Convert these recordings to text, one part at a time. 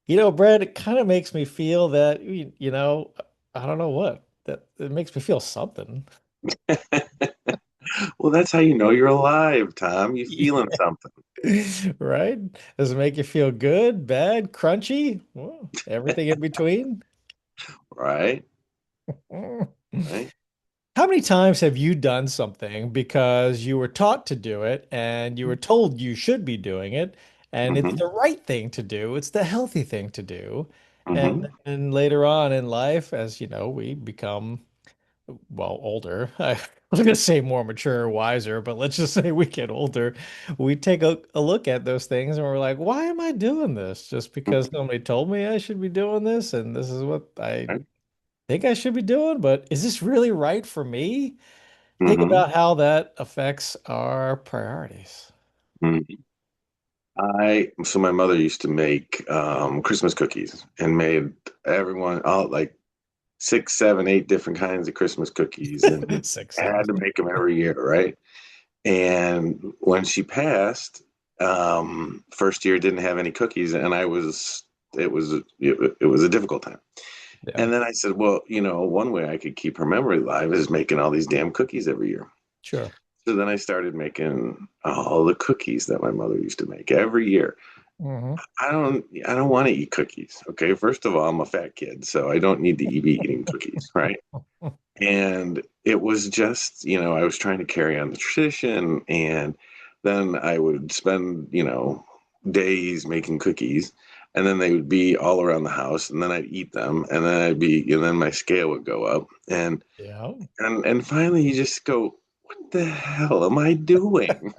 Brad, it kind of makes me feel that, I don't know what, that it makes me feel something. Well, that's how you know you're alive, Tom. You feeling Yeah. something, Right? Does it make you feel good, bad, crunchy? Well, everything in between? right? Mm. Right? How many times have you done something because you were taught to do it and you were told you should be doing it and it's Mm-hmm. the right thing to do, it's the healthy thing to do. Mm-hmm. And later on in life, as you know, we become, well, older. I was going to say more mature, wiser, but let's just say we get older. We take a look at those things and we're like, why am I doing this? Just because Mm-hmm. somebody told me I should be doing this and this is what I Right? think I should be doing, but is this really right for me? Think Mm-hmm. about how that affects our priorities. Mm-hmm. So my mother used to make Christmas cookies and made everyone all like six, seven, eight different kinds of Christmas cookies and Six, seven. had to make them every year, right? And when she passed, first year didn't have any cookies, and it was a difficult time. Yeah, And then I said, well, one way I could keep her memory alive is making all these damn cookies every year. sure. So then I started making all the cookies that my mother used to make every year. Hmm. I don't want to eat cookies. Okay, first of all, I'm a fat kid, so I don't need to be eating cookies, right? And it was just, I was trying to carry on the tradition, and then I would spend, days making cookies, and then they would be all around the house, and then I'd eat them, and then my scale would go up, Yeah. and finally you just go, what the hell am I doing?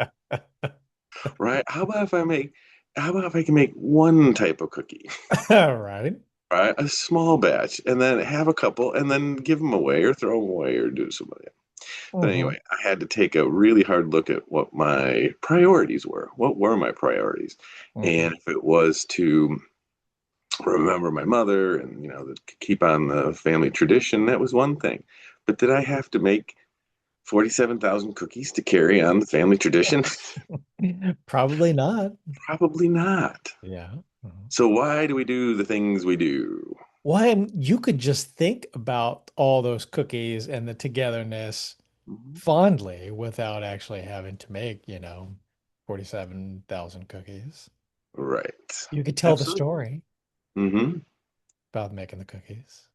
Right? How about if I can make one type of cookie, All right. right? A small batch, and then have a couple, and then give them away or throw them away or do something. But Hmm. anyway, I had to take a really hard look at what my priorities were. What were my priorities? Hmm. And if it was to remember my mother and, keep on the family tradition, that was one thing. But did I have to make 47,000 cookies to carry on the family tradition? Probably not. Probably not. Yeah. Mhm. So why do we do the things we do? Well, you could just think about all those cookies and the togetherness Mhm. fondly without actually having to make, 47,000 cookies. Right. You could tell the Absolutely. story Hmm. about making the cookies.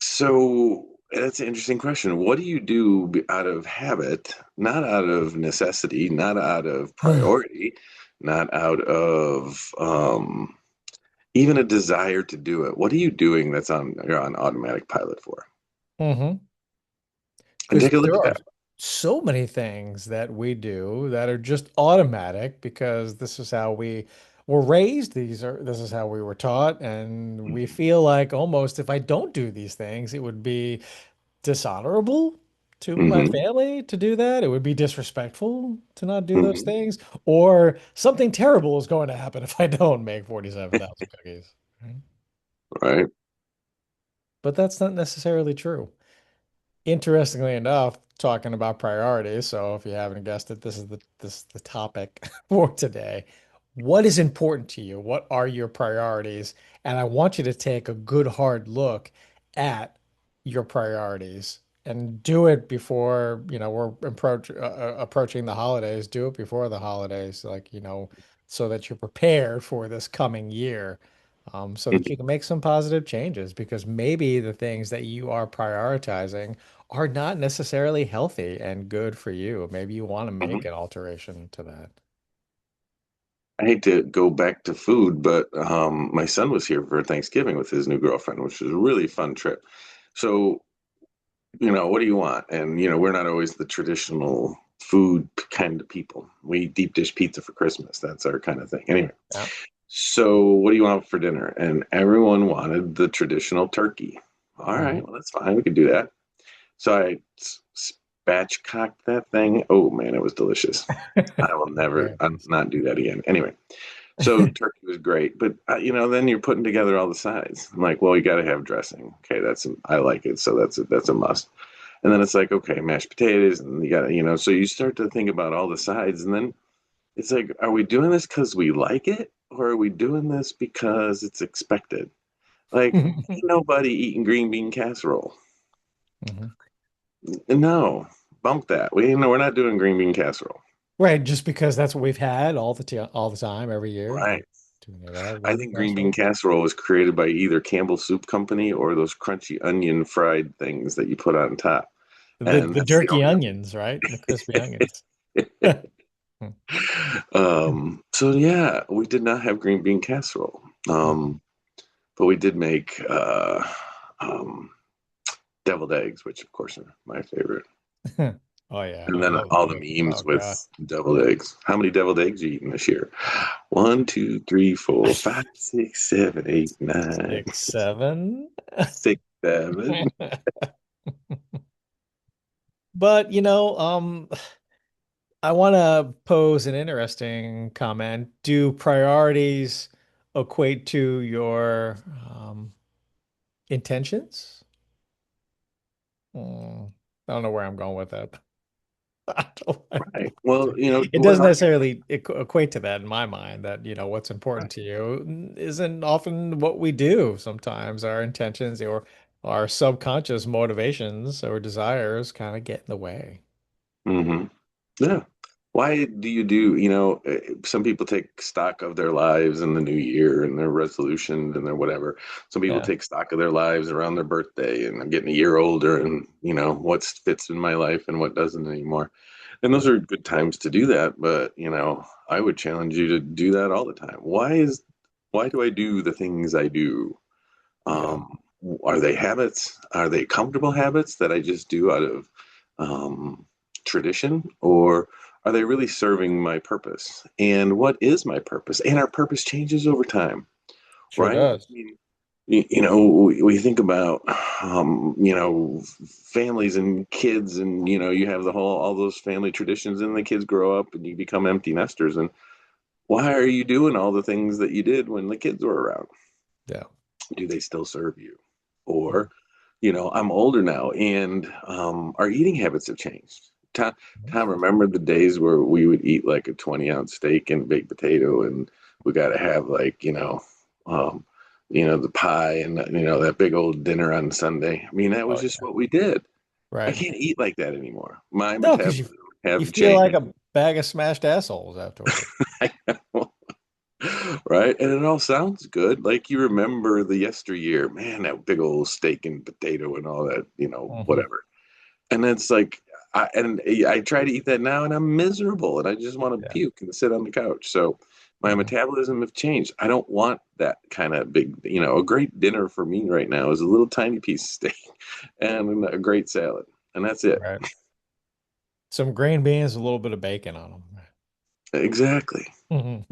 So that's an interesting question. What do you do out of habit, not out of necessity, not out of priority, not out of even a desire to do it? What are you doing that's on you're on automatic pilot for? Hmm. And Because take a look there at are that. so many things that we do that are just automatic because this is how we were raised. This is how we were taught, and we feel like almost if I don't do these things, it would be dishonorable to my Mm-hmm. family to do that. It would be disrespectful to not do those Hmm. things, or something terrible is going to happen if I don't make 47,000 cookies. Right? Right. But that's not necessarily true. Interestingly enough, talking about priorities, so if you haven't guessed it, this is the topic for today. What is important to you? What are your priorities? And I want you to take a good hard look at your priorities and do it before, we're approaching the holidays. Do it before the holidays, like, so that you're prepared for this coming year. So that you Mhm. can make some positive changes because maybe the things that you are prioritizing are not necessarily healthy and good for you. Maybe you want to make Mhm. an alteration to that. I hate to go back to food, but my son was here for Thanksgiving with his new girlfriend, which was a really fun trip. So what do you want? And, we're not always the traditional food kind of people. We eat deep dish pizza for Christmas. That's our kind of thing. Anyway, Yeah. so what do you want for dinner? And everyone wanted the traditional turkey. All right, Mhm. well, that's fine. We could do that. So I spatchcocked that thing. Oh man, it was delicious. I will never Very nice. not do that again. Anyway, so turkey was great, but then you're putting together all the sides. I'm like, well, you got to have dressing. Okay, I like it, so that's a must. And then it's like, okay, mashed potatoes, and you got to, so you start to think about all the sides, and then it's like, are we doing this because we like it? or are we doing this because it's expected? Like, ain't nobody eating green bean casserole. Mhm. No, bump that. We're not doing green bean casserole. Right, just because that's what we've had all the time every year. Right. Doing it all I green bean think green bean casserole. casserole was created by either Campbell Soup Company or those crunchy onion fried things that you put on top. The And the that's the dirty only. onions, right? The crispy onions. So yeah, we did not have green bean casserole. But we did make um, deviled eggs, which of course are my favorite. Oh yeah, And I then love. all the Oh, memes oh God, with deviled eggs. How many deviled eggs you eating this year? One, two, three, four, five, six, seven, eight, nine, 6, 7. six, seven. But I want to pose an interesting comment. Do priorities equate to your intentions? Hmm, I don't know where I'm going with that. I don't Right. know. Well, It what doesn't I necessarily equate to that in my mind that, what's important right. to you isn't often what we do. Sometimes our intentions or our subconscious motivations or desires kind of get in the way. Hmm. Yeah. Why do you some people take stock of their lives in the new year and their resolutions and their whatever. Some people Yeah. take stock of their lives around their birthday and I'm getting a year older and, what fits in my life and what doesn't anymore. And those Yeah. are good times to do that, but, I would challenge you to do that all the time. Why do I do the things I do? Yeah. Um, are they habits? Are they comfortable habits that I just do out of um, tradition? Or are they really serving my purpose? And what is my purpose? And our purpose changes over time, Sure right? does. I mean, we think about, families and kids, and, you have all those family traditions, and the kids grow up and you become empty nesters. And why are you doing all the things that you did when the kids were around? Yeah. Do they still serve you? Or, I'm older now and our eating habits have changed. Tom, remember the days where we would eat like a 20-ounce steak and baked potato and we got to have like, the pie and, that big old dinner on Sunday. I mean, that was Oh just yeah. what we did. I Right. can't eat like that anymore. My No, because you metabolism you have feel like changed. a bag of smashed assholes afterward. Right? And it all sounds good. Like you remember the yesteryear, man, that big old steak and potato and all that, Hmm. whatever. And it's like, I try to eat that now and I'm miserable and I just want to Yeah. puke and sit on the couch. So my Mhm. metabolism have changed. I don't want that kind of big, a great dinner for me right now is a little tiny piece of steak and a great salad. And that's it. Right. Some green beans, a little bit of bacon on Exactly. them.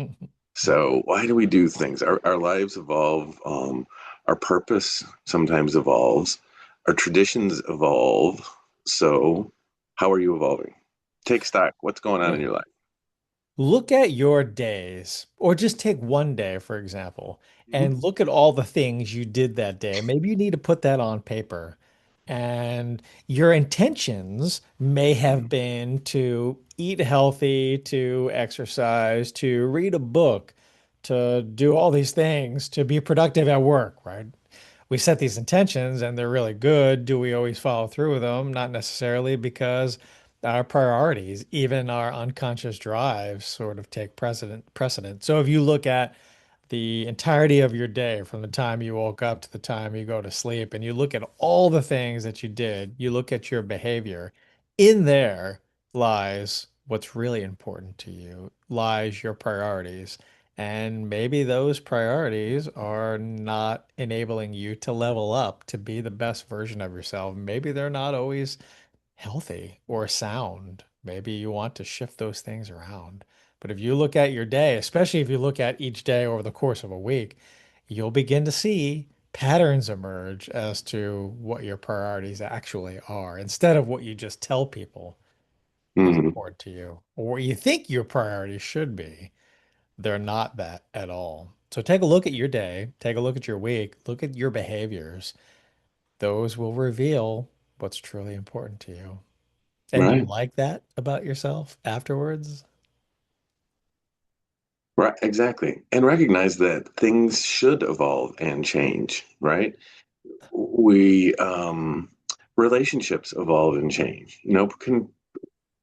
So why do we do things? Our lives evolve. Our purpose sometimes evolves. Our traditions evolve. So how are you evolving? Take stock. What's going on in Yeah. your life? Look at your days, or just take one day, for example, Mhm. and look at all the things you did that day. Maybe you need to put that on paper. And your intentions may have been to eat healthy, to exercise, to read a book, to do all these things, to be productive at work, right? We set these intentions and they're really good. Do we always follow through with them? Not necessarily because our priorities, even our unconscious drives, sort of take precedent. So if you look at the entirety of your day from the time you woke up to the time you go to sleep, and you look at all the things that you did, you look at your behavior, in there lies what's really important to you, lies your priorities. And maybe those priorities are not enabling you to level up to be the best version of yourself. Maybe they're not always healthy or sound. Maybe you want to shift those things around. But if you look at your day, especially if you look at each day over the course of a week, you'll begin to see patterns emerge as to what your priorities actually are instead of what you just tell people is Hmm. important to you or what you think your priorities should be. They're not that at all. So take a look at your day, take a look at your week, look at your behaviors. Those will reveal what's truly important to you. And you Right. like that about yourself afterwards? Right, exactly. And recognize that things should evolve and change, right? We relationships evolve and change.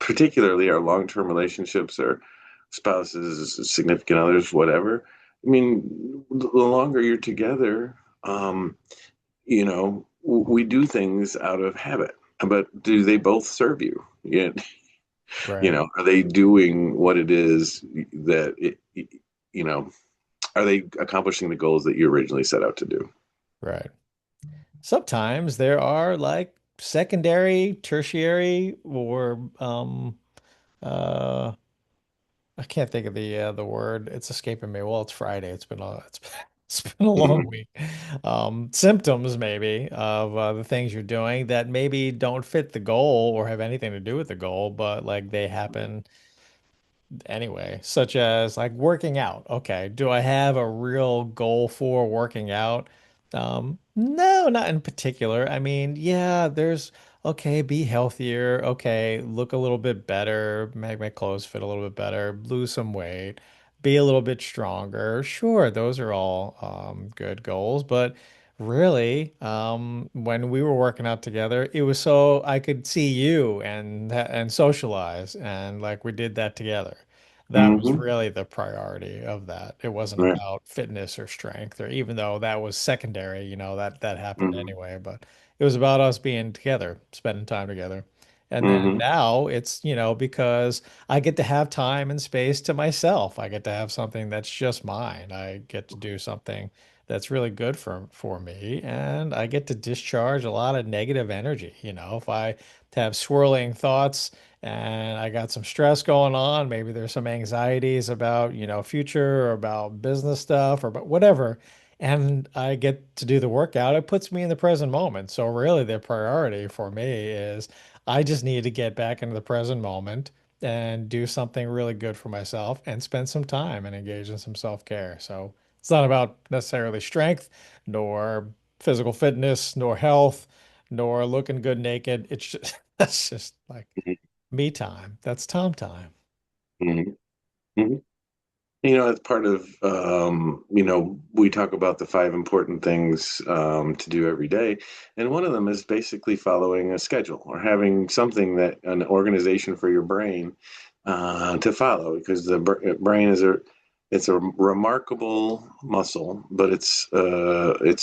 Particularly our long-term relationships or spouses, significant others, whatever. I mean, the longer you're together, we do things out of habit, but do they both serve you? Yeah, Right, are they doing what it is that you know, are they accomplishing the goals that you originally set out to do? right. Sometimes there are like secondary, tertiary, or uh I can't think of the word. It's escaping me. Well, it's Friday. It's been a long Mhm. week. Symptoms maybe of the things you're doing that maybe don't fit the goal or have anything to do with the goal, but like they happen anyway, such as like working out. Okay, do I have a real goal for working out? No, not in particular. I mean, yeah, there's okay, be healthier. Okay, look a little bit better, make my clothes fit a little bit better, lose some weight, be a little bit stronger. Sure, those are all good goals, but really, when we were working out together, it was so I could see you and socialize, and like we did that together. That was Mhm. really the priority of that. It wasn't Right. about fitness or strength, or even though that was secondary, that happened Mhm. anyway. But it was about us being together, spending time together. And then Mhm. now it's, because I get to have time and space to myself. I get to have something that's just mine. I get to do something that's really good for me, and I get to discharge a lot of negative energy. If I have swirling thoughts and I got some stress going on, maybe there's some anxieties about, future or about business stuff or about whatever, and I get to do the workout, it puts me in the present moment. So really the priority for me is I just need to get back into the present moment and do something really good for myself and spend some time and engage in some self-care. So it's not about necessarily strength, nor physical fitness, nor health, nor looking good naked. It's just that's just like me time. That's Tom time. Mhm. Mhm. It's part of, we talk about the five important things to do every day. And one of them is basically following a schedule or having something that an organization for your brain to follow because the brain it's a remarkable muscle, but it's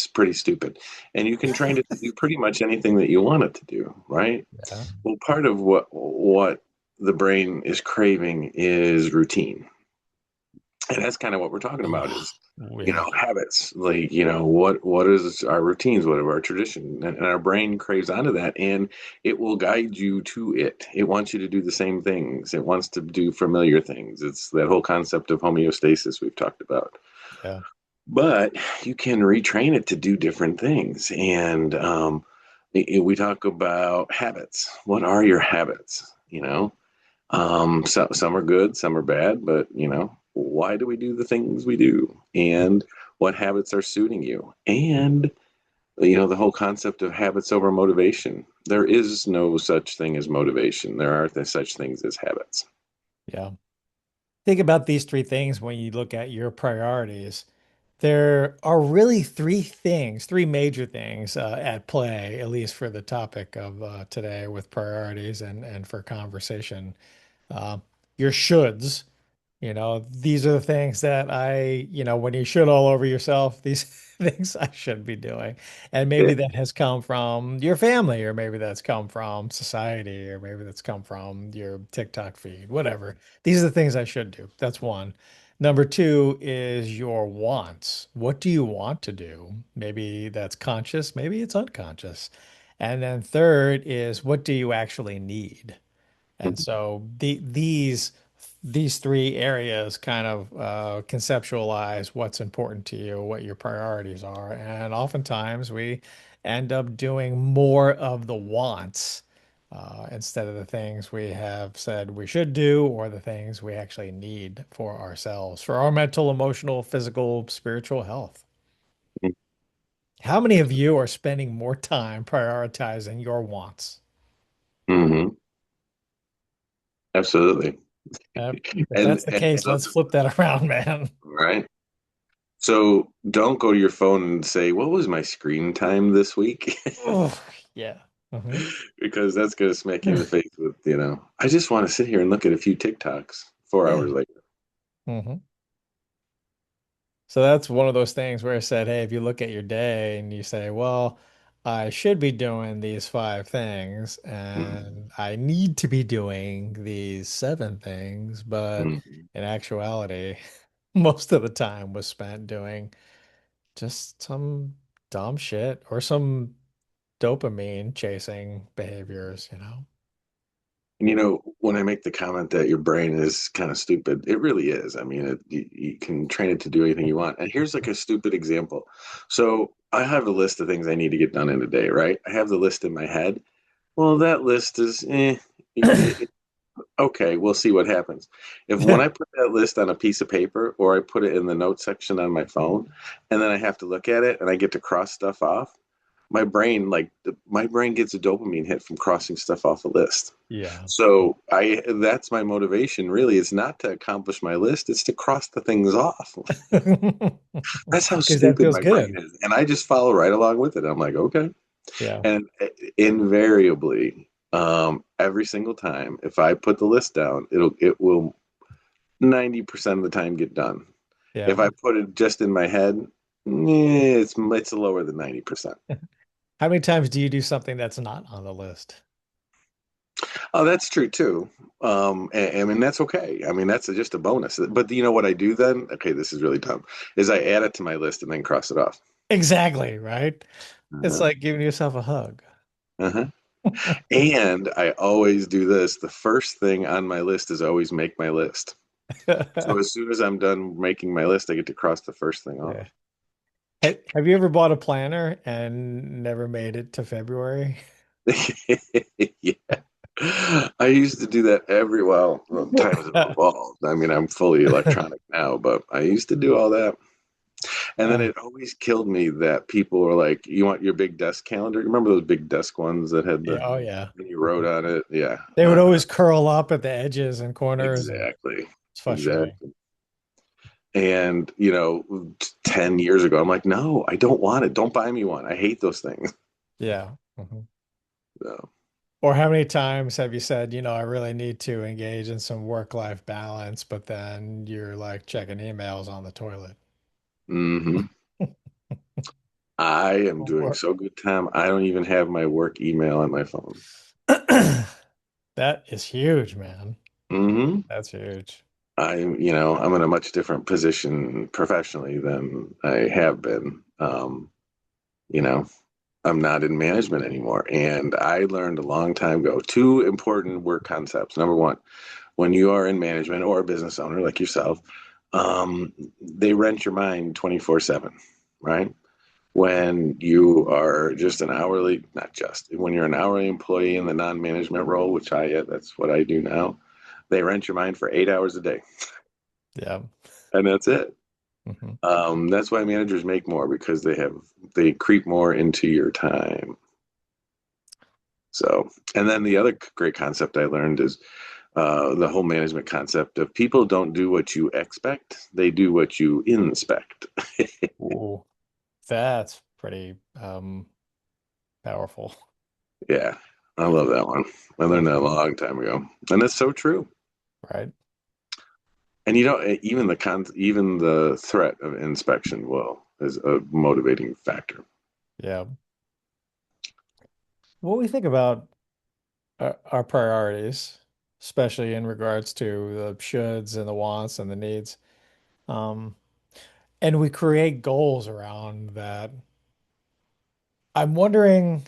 pretty stupid. And you can train it to do pretty much anything that you want it to do, right? Yeah. Well, part of what the brain is craving is routine, and that's kind of what we're talking about Yeah. is Yeah. habits, like what is our routines, what are our tradition, and our brain craves onto that, and it will guide you to it wants you to do the same things, it wants to do familiar things. It's that whole concept of homeostasis we've talked about, Yeah. but you can retrain it to do different things. And we talk about habits. What are your habits? So some are good, some are bad, but why do we do the things we do? And what habits are suiting you? And the whole concept of habits over motivation. There is no such thing as motivation. There are such things as habits. Yeah. Think about these three things when you look at your priorities. There are really three things, three major things at play, at least for the topic of today with priorities and for conversation. Uh, your shoulds. These are the things that when you should all over yourself, these things I should be doing. And Yeah. maybe that has come from your family, or maybe that's come from society, or maybe that's come from your TikTok feed, whatever. These are the things I should do. That's one. Number two is your wants. What do you want to do? Maybe that's conscious, maybe it's unconscious. And then third is what do you actually need? And so these three areas kind of conceptualize what's important to you, what your priorities are. And oftentimes we end up doing more of the wants instead of the things we have said we should do or the things we actually need for ourselves, for our mental, emotional, physical, spiritual health. How many of you are spending more time prioritizing your wants? Hmm. Absolutely. If that's the And case, let's flip that around, man. right. So don't go to your phone and say, "What was my screen time this week?" Oh, yeah. Hmm. Because that's going to smack you in the face with, I just want to sit here and look at a few TikToks 4 hours Yeah. later. Hmm. So that's one of those things where I said, hey, if you look at your day and you say, well, I should be doing these five things Mhm. and I need to be doing these seven things, but Mhm. in actuality, most of the time was spent doing just some dumb shit or some dopamine chasing behaviors, you know? And when I make the comment that your brain is kind of stupid, it really is. I mean, you can train it to do anything you want. And here's like a stupid example. So I have a list of things I need to get done in a day, right? I have the list in my head. Well, that list is okay. We'll see what happens. If when I put that list on a piece of paper or I put it in the notes section on my phone, and then I have to look at it and I get to cross stuff off, my brain gets a dopamine hit from crossing stuff off a list. Yeah. So I that's my motivation really. It's not to accomplish my list, it's to cross the things off. That's how Because that stupid feels my brain good. is. And I just follow right along with it. I'm like, okay. Yeah. And invariably, every single time, if I put the list down, it will 90% of the time get done. Yeah. If I put it just in my head, it's lower than 90%. How many times do you do something that's not on the list? Oh, that's true too. I mean, that's okay. I mean, that's just a bonus. But you know what I do then? Okay, this is really dumb. Is I add it to my list and then cross it off. Exactly, right? It's Uh-huh. like giving yourself a hug. Uh-huh. And I always do this. The first thing on my list is always make my list. So as soon as I'm done making my list, I get to cross the first thing off. Yeah. Have you ever bought a planner and never made it to February? Yeah. I used to do that well, times have evolved. I mean, I'm fully electronic now, but I used to do all that. And then Uh, it always killed me that people were like, "You want your big desk calendar? You remember those big desk ones that had yeah, the oh yeah. and you wrote Mhm. on it?" Yeah, They would always curl up at the edges and corners, and exactly, it's frustrating. exactly. And 10 years ago, I'm like, "No, I don't want it. Don't buy me one. I hate those things." Yeah. Mhm. So, Or how many times have you said, I really need to engage in some work-life balance, but then you're like checking emails on the toilet? hmm I am doing Work. so good, Tom. I don't even have my work email on my phone. That is huge, man. hmm That's huge. I'm in a much different position professionally than I have been. You know, I'm not in management anymore. And I learned a long time ago two important work concepts. Number one, when you are in management or a business owner like yourself, they rent your mind 24/7, right? When you are just an hourly, not just, when you're an hourly employee in the non management role, that's what I do now, they rent your mind for 8 hours a day. Yeah. And that's it. Hmm. That's why managers make more because they creep more into your time. So, and then the other great concept I learned is the whole management concept of people don't do what you expect, they do what you inspect. Ooh, that's pretty powerful. Yeah, I love that one. I learned that a Mhm. long time ago, and it's so true. Right? And even the threat of inspection will is a motivating factor. Yeah. What we think about our priorities, especially in regards to the shoulds and the wants and the needs. Um, and we create goals around that. I'm wondering,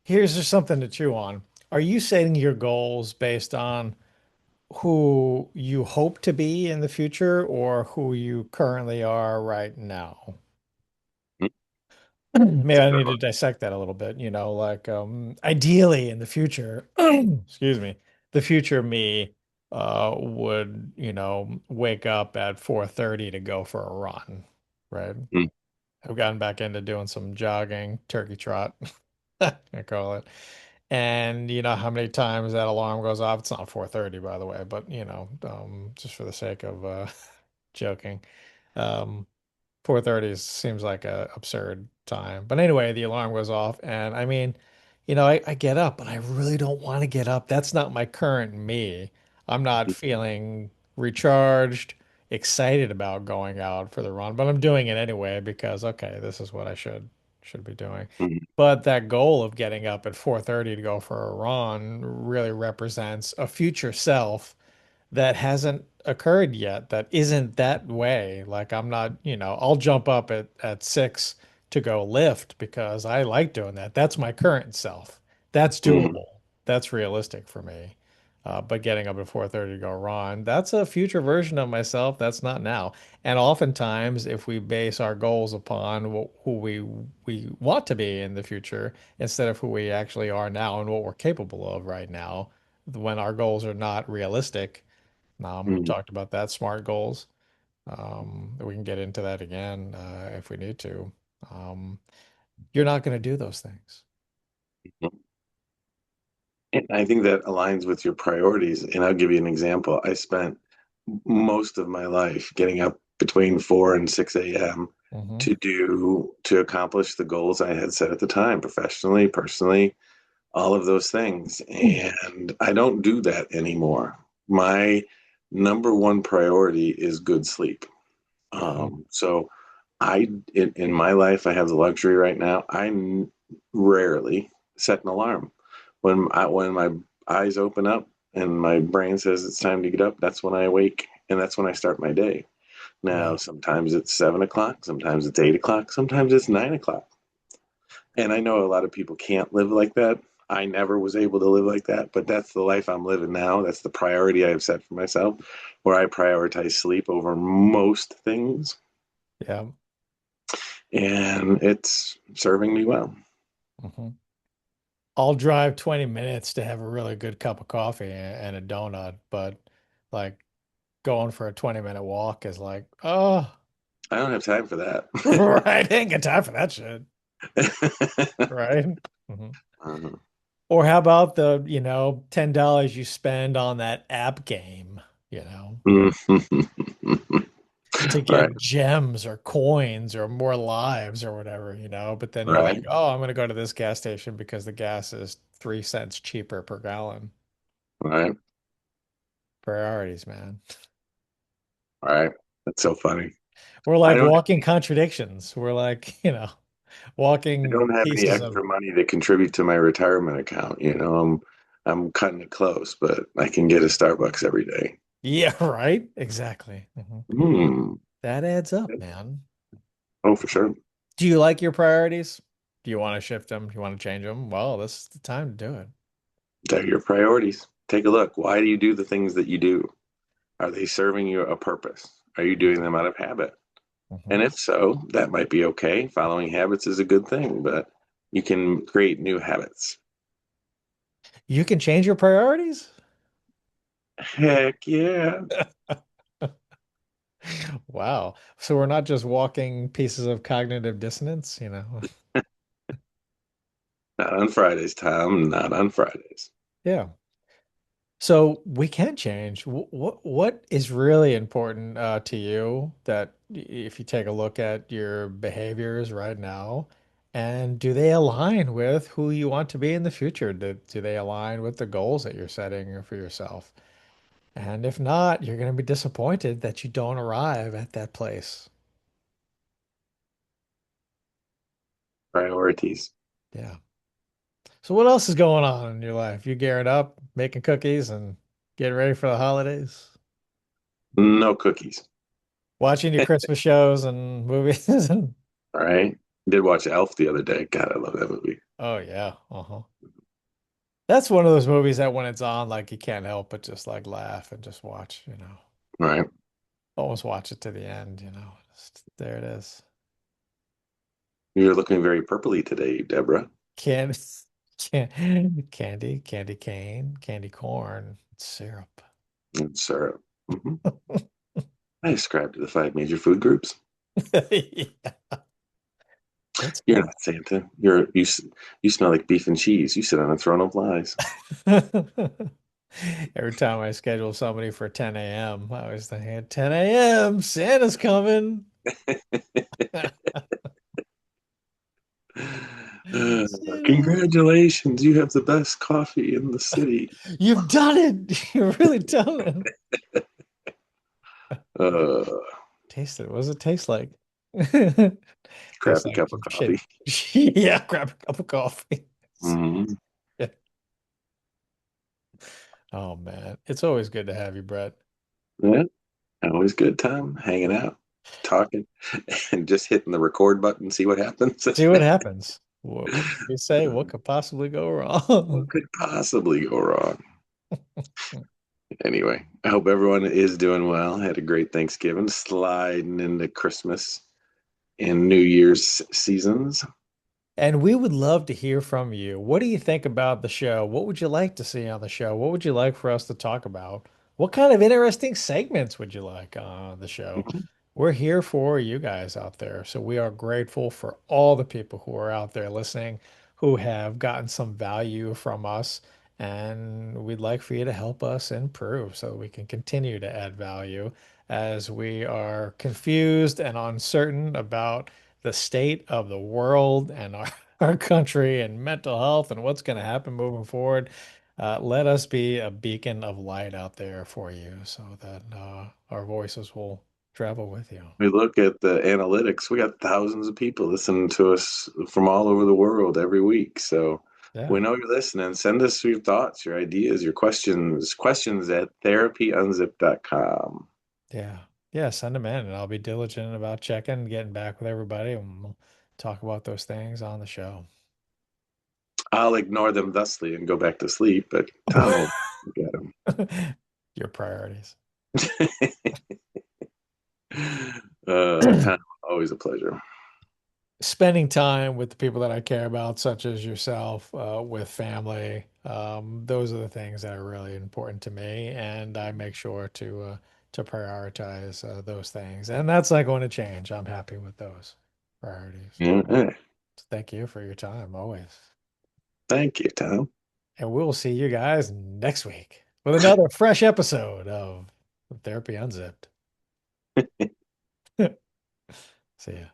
here's just something to chew on. Are you setting your goals based on who you hope to be in the future or who you currently are right now? It's Maybe a I good need to one. dissect that a little bit, like ideally in the future, excuse me, the future me would, wake up at 4:30 to go for a run, right? Mm. I've gotten back into doing some jogging, turkey trot, I call it. And you know how many times that alarm goes off? It's not 4:30, by the way, but just for the sake of joking. Um, 4:30 seems like a absurd time. But anyway, the alarm goes off and I mean, I get up, but I really don't want to get up. That's not my current me. I'm not feeling recharged, excited about going out for the run, but I'm doing it anyway because okay, this is what I should be doing. Mhm. But that goal of getting up at 4:30 to go for a run really represents a future self that hasn't occurred yet, that isn't that way. Like I'm not, I'll jump up at 6 to go lift because I like doing that. That's my current self. That's Mhm. doable. That's realistic for me. But getting up at 4:30 to go run, that's a future version of myself. That's not now. And oftentimes, if we base our goals upon who we want to be in the future instead of who we actually are now and what we're capable of right now, when our goals are not realistic, we've Mhm. talked about that, SMART goals. We can get into that again if we need to. Um, you're not going to do those things. And I think that aligns with your priorities. And I'll give you an example. I spent most of my life getting up between 4 and 6 a.m. Hmm. to accomplish the goals I had set at the time, professionally, personally, all of those things. And I don't do that anymore. My number one priority is good sleep. Yeah. So in my life, I have the luxury right now. Rarely set an alarm. When my eyes open up and my brain says it's time to get up, that's when I awake and that's when I start my day. Now, Yeah. sometimes it's 7 o'clock, sometimes it's 8 o'clock, sometimes it's 9 o'clock. And I know a lot of people can't live like that. I never was able to live like that, but that's the life I'm living now. That's the priority I have set for myself, where I prioritize sleep over most things, Yeah. and it's serving me well. Hmm. I'll drive 20 minutes to have a really good cup of coffee and a donut, but like going for a 20-minute walk is like, oh, I don't have time for right. Ain't got time for that shit. that. Right. Mhm. uh, Or how about the, $10 you spend on that app game, to right, get gems or coins or more lives or whatever, but then you're like, right, oh, I'm going to go to this gas station because the gas is 3 cents cheaper per gallon. right, Priorities, man. right. That's so funny. We're I like don't. walking contradictions. We're like, I walking don't have any pieces of, extra money to contribute to my retirement account. I'm cutting it close, but I can get a Starbucks every day. yeah, right? Exactly. Mhm. Hmm. That adds up, man. Oh, for sure. Do you like your priorities? Do you want to shift them? Do you want to change them? Well, this is the time to do it. They're your priorities. Take a look. Why do you do the things that you do? Are they serving you a purpose? Are you doing them out of habit? Mhm. And if so, that might be okay. Following habits is a good thing, but you can create new habits. You can change your priorities? Heck yeah. Wow. So we're not just walking pieces of cognitive dissonance? Not on Fridays, Tom. Not on Fridays. Yeah. So we can change. What is really important to you that if you take a look at your behaviors right now, and do they align with who you want to be in the future? Do they align with the goals that you're setting for yourself? And if not, you're going to be disappointed that you don't arrive at that place. Priorities. Yeah. So what else is going on in your life? You gearing up, making cookies and getting ready for the holidays? No cookies. Watching your Christmas shows and movies and All right. Did watch Elf the other day. God, I love that movie. oh yeah. Uh-huh. That's one of those movies that when it's on, like you can't help but just like laugh and just watch. All right. Almost watch it to the end. Just, there it is. You're looking very purpley today, Deborah. Candy, candy cane, candy corn, syrup. And syrup. I ascribe to the five major food groups. Yeah. It's You're good. not Santa. You smell like beef and cheese. You sit on a throne of lies. Every time I schedule somebody for 10 a.m., I was thinking, at 10 a.m., Santa's coming. Santa, Congratulations, you have the best coffee in the city. you've done it. You've really done it. Uh, Taste it. What does it taste like? Tastes Crappy like cup of some coffee. shitty. Yeah, grab a cup of coffee. Mhm. Yeah. Oh man, it's always good to have you, Brett. Yeah, always good time hanging out, talking, and just hitting the record button, see what happens. See what happens. What can we say? What could possibly go What wrong? could possibly go wrong? Anyway, I hope everyone is doing well. Had a great Thanksgiving, sliding into Christmas and New Year's seasons. And we would love to hear from you. What do you think about the show? What would you like to see on the show? What would you like for us to talk about? What kind of interesting segments would you like on the show? Mhm. We're here for you guys out there. So we are grateful for all the people who are out there listening, who have gotten some value from us. And we'd like for you to help us improve so we can continue to add value as we are confused and uncertain about the state of the world and our country and mental health and what's going to happen moving forward. Let us be a beacon of light out there for you so that our voices will travel with you. We look at the analytics. We got thousands of people listening to us from all over the world every week. So we Yeah. know you're listening. Send us your thoughts, your ideas, your questions. Questions at therapyunzip.com. Yeah. Yeah. Send them in and I'll be diligent about checking, getting back with everybody, and we'll talk about those things on the show. I'll ignore them thusly and go back to sleep, but Tom will get them. Your priorities. Tom, always a pleasure. Spending time with the people that I care about, such as yourself, with family. Those are the things that are really important to me, and I make sure to prioritize those things. And that's not going to change. I'm happy with those priorities. Yeah. So thank you for your time, always. Thank you, Tom. And we'll see you guys next week with another fresh episode of Therapy Unzipped. See ya.